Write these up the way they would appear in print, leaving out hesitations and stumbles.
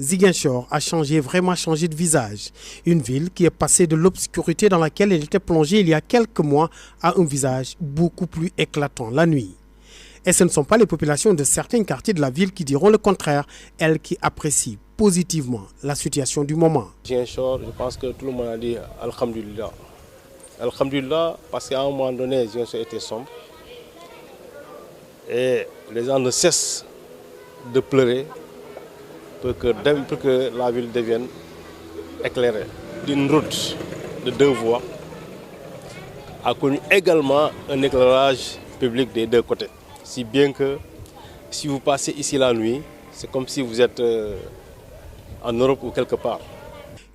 Ziguinchor a vraiment changé de visage. Une ville qui est passée de l'obscurité dans laquelle elle était plongée il y a quelques mois à un visage beaucoup plus éclatant la nuit. Et ce ne sont pas les populations de certains quartiers de la ville qui diront le contraire, elles qui apprécient positivement la situation du moment. Ziguinchor, je pense que tout le monde a dit Alhamdulillah. Alhamdulillah, parce qu'à un moment donné, Ziguinchor était sombre. Et les gens ne cessent de pleurer pour que la ville devienne éclairée. Une route de 2 voies a connu également un éclairage public des 2 côtés. Si bien que si vous passez ici la nuit, c'est comme si vous êtes en Europe ou quelque part.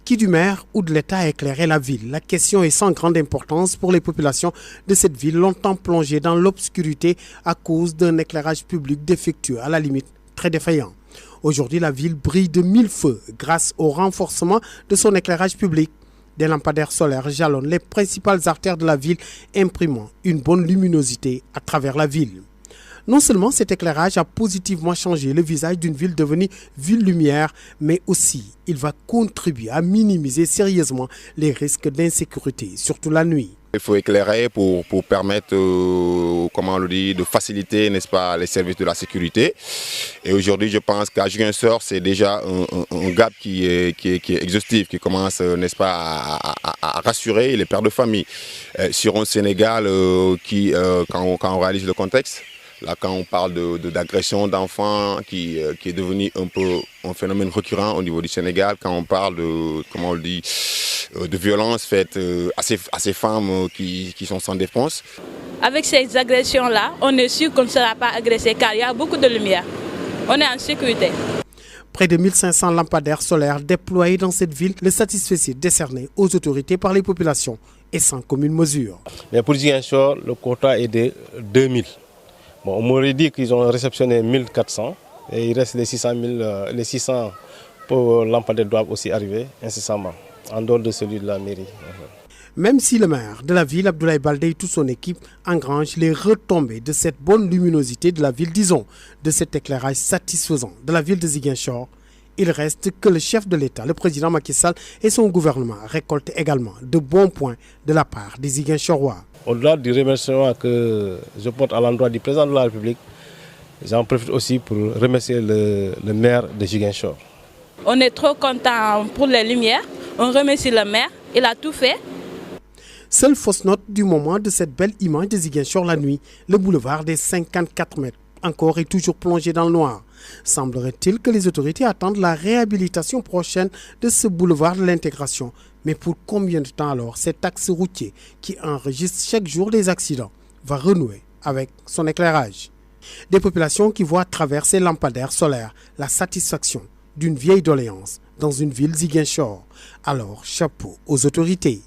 Qui du maire ou de l'État a éclairé la ville? La question est sans grande importance pour les populations de cette ville longtemps plongées dans l'obscurité à cause d'un éclairage public défectueux, à la limite très défaillant. Aujourd'hui, la ville brille de 1000 feux grâce au renforcement de son éclairage public. Des lampadaires solaires jalonnent les principales artères de la ville, imprimant une bonne luminosité à travers la ville. Non seulement cet éclairage a positivement changé le visage d'une ville devenue ville-lumière, mais aussi il va contribuer à minimiser sérieusement les risques d'insécurité, surtout la nuit. Il faut éclairer pour permettre, de faciliter, n'est-ce pas, les services de la sécurité. Et aujourd'hui, je pense qu'à Ziguinchor, c'est déjà un gap qui est exhaustif, qui commence, n'est-ce pas, à rassurer les pères de famille. Sur un Sénégal quand on réalise le contexte, là, quand on parle d'agression d'enfants qui est devenu un peu un phénomène récurrent au niveau du Sénégal, quand on parle de violences faites à ces femmes qui sont sans défense. Avec ces agressions-là, on est sûr qu'on ne sera pas agressé car il y a beaucoup de lumière. On est en sécurité. Près de 1500 lampadaires solaires déployés dans cette ville, le satisfecit décerné aux autorités par les populations est sans commune mesure. Mais pour Ziguinchor, le quota est de 2000. Bon, on m'aurait dit qu'ils ont réceptionné 1400 et il reste les 600 lampadaires doivent aussi arriver incessamment, en dehors de celui de la mairie. Même si le maire de la ville, Abdoulaye Baldé, et toute son équipe engrangent les retombées de cette bonne luminosité de la ville, disons, de cet éclairage satisfaisant de la ville de Ziguinchor, il reste que le chef de l'État, le président Macky Sall et son gouvernement récoltent également de bons points de la part des Ziguinchorois. Au-delà du remerciement que je porte à l'endroit du président de la République, j'en profite aussi pour remercier le maire de Ziguinchor. On est trop content pour les lumières. On remercie le maire, il a tout fait. Seule fausse note du moment de cette belle image de Ziguinchor la nuit, le boulevard des 54 mètres, encore et toujours plongé dans le noir. Semblerait-il que les autorités attendent la réhabilitation prochaine de ce boulevard de l'intégration. Mais pour combien de temps alors cet axe routier qui enregistre chaque jour des accidents va renouer avec son éclairage? Des populations qui voient à travers ces lampadaires solaires la satisfaction d'une vieille doléance dans une ville Ziguinchor. Alors chapeau aux autorités.